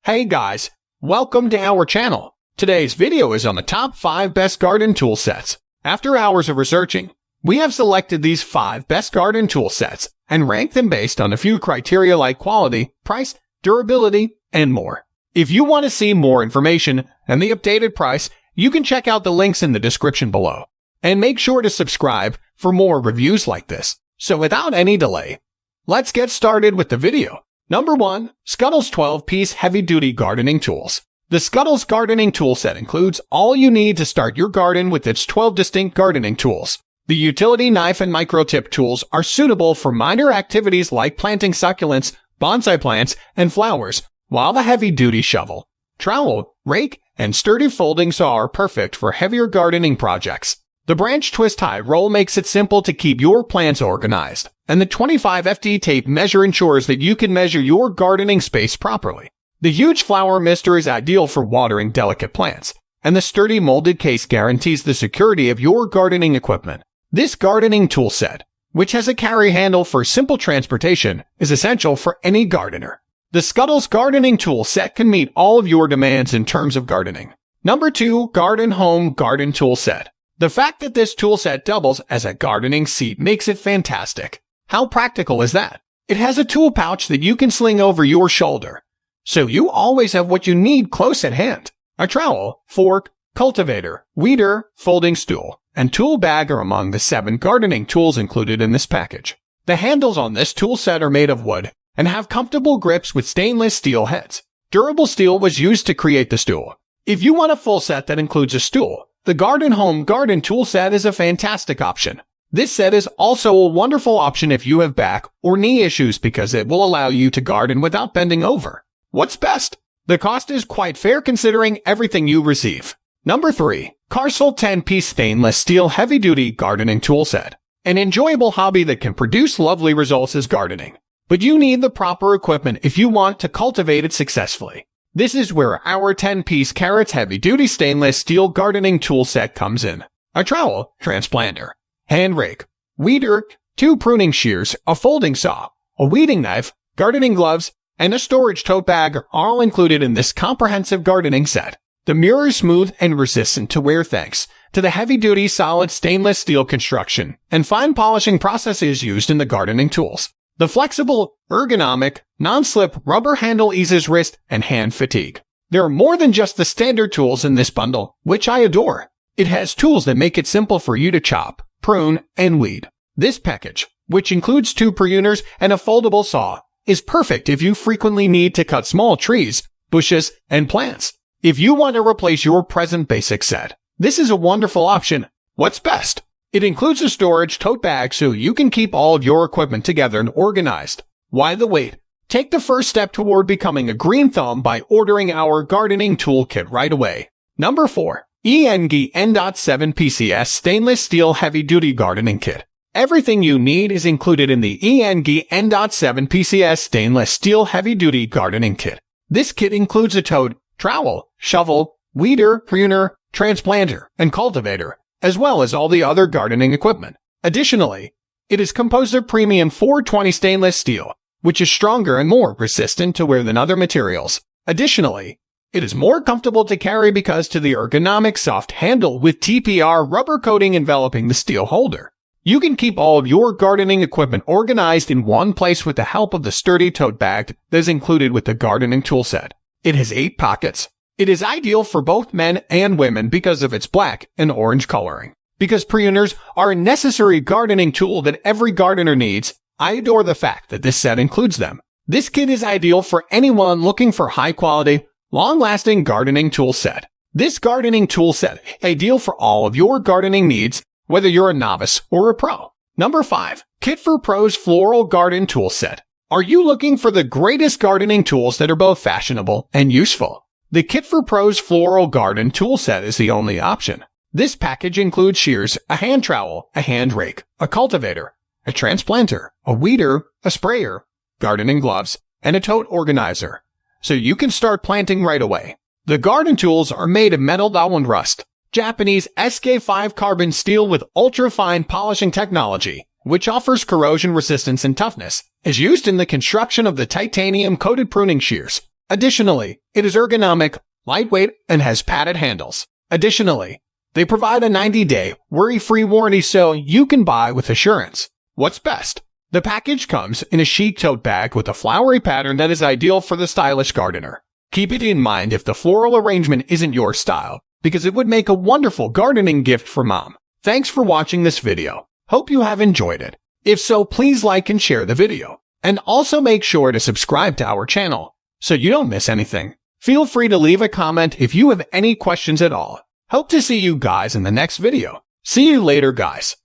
Hey guys, welcome to our channel. Today's video is on the top 5 best garden tool sets. After hours of researching, we have selected these 5 best garden tool sets and ranked them based on a few criteria like quality, price, durability, and more. If you want to see more information and the updated price, you can check out the links in the description below. And make sure to subscribe for more reviews like this. So without any delay, let's get started with the video. Number 1. Scuddles 12-piece heavy-duty gardening tools. The Scuddles gardening tool set includes all you need to start your garden with its 12 distinct gardening tools. The utility knife and micro-tip tools are suitable for minor activities like planting succulents, bonsai plants, and flowers, while the heavy-duty shovel, trowel, rake, and sturdy folding saw are perfect for heavier gardening projects. The branch twist tie roll makes it simple to keep your plants organized, and the 25 FT tape measure ensures that you can measure your gardening space properly. The huge flower mister is ideal for watering delicate plants, and the sturdy molded case guarantees the security of your gardening equipment. This gardening tool set, which has a carry handle for simple transportation, is essential for any gardener. The Scuddles gardening tool set can meet all of your demands in terms of gardening. Number 2. GardenHOME garden tool set. The fact that this tool set doubles as a gardening seat makes it fantastic. How practical is that? It has a tool pouch that you can sling over your shoulder, so you always have what you need close at hand. A trowel, fork, cultivator, weeder, folding stool, and tool bag are among the 7 gardening tools included in this package. The handles on this tool set are made of wood and have comfortable grips with stainless steel heads. Durable steel was used to create the stool. If you want a full set that includes a stool, the GardenHOME garden tool set is a fantastic option. This set is also a wonderful option if you have back or knee issues because it will allow you to garden without bending over. What's best? The cost is quite fair considering everything you receive. Number 3. Carsolt 10-piece stainless steel heavy-duty gardening tool set. An enjoyable hobby that can produce lovely results is gardening. But you need the proper equipment if you want to cultivate it successfully. This is where our 10-piece carrots heavy-duty stainless steel gardening tool set comes in. A trowel, transplanter, hand rake, weeder, 2 pruning shears, a folding saw, a weeding knife, gardening gloves, and a storage tote bag are all included in this comprehensive gardening set. The mirror is smooth and resistant to wear thanks to the heavy-duty solid stainless steel construction and fine polishing processes used in the gardening tools. The flexible, ergonomic, non-slip rubber handle eases wrist and hand fatigue. There are more than just the standard tools in this bundle, which I adore. It has tools that make it simple for you to chop, prune, and weed. This package, which includes 2 pruners and a foldable saw, is perfect if you frequently need to cut small trees, bushes, and plants. If you want to replace your present basic set, this is a wonderful option. What's best? It includes a storage tote bag so you can keep all of your equipment together and organized. Why the wait? Take the first step toward becoming a green thumb by ordering our gardening toolkit right away. Number 4. ENGiNDOT 7PCS Stainless Steel Heavy-Duty Gardening Kit. Everything you need is included in the ENGiNDOT 7PCS Stainless Steel Heavy-Duty Gardening Kit. This kit includes a tote, trowel, shovel, weeder, pruner, transplanter, and cultivator, as well as all the other gardening equipment. Additionally, it is composed of premium 420 stainless steel, which is stronger and more resistant to wear than other materials. Additionally, it is more comfortable to carry because of the ergonomic soft handle with TPR rubber coating enveloping the steel holder. You can keep all of your gardening equipment organized in one place with the help of the sturdy tote bag that is included with the gardening tool set. It has 8 pockets. It is ideal for both men and women because of its black and orange coloring. Because pruners are a necessary gardening tool that every gardener needs, I adore the fact that this set includes them. This kit is ideal for anyone looking for high-quality, long-lasting gardening tool set. This gardening tool set is ideal for all of your gardening needs, whether you're a novice or a pro. Number 5. Kit for Pros Floral Garden Tool Set. Are you looking for the greatest gardening tools that are both fashionable and useful? The Kit for Pros Floral Garden Tool Set is the only option. This package includes shears, a hand trowel, a hand rake, a cultivator, a transplanter, a weeder, a sprayer, gardening gloves, and a tote organizer, so you can start planting right away. The garden tools are made of metal that won't rust. Japanese SK5 carbon steel with ultra-fine polishing technology, which offers corrosion resistance and toughness, is used in the construction of the titanium-coated pruning shears. Additionally, it is ergonomic, lightweight, and has padded handles. Additionally, they provide a 90-day, worry-free warranty so you can buy with assurance. What's best? The package comes in a chic tote bag with a flowery pattern that is ideal for the stylish gardener. Keep it in mind if the floral arrangement isn't your style, because it would make a wonderful gardening gift for mom. Thanks for watching this video. Hope you have enjoyed it. If so, please like and share the video. And also make sure to subscribe to our channel so you don't miss anything. Feel free to leave a comment if you have any questions at all. Hope to see you guys in the next video. See you later, guys.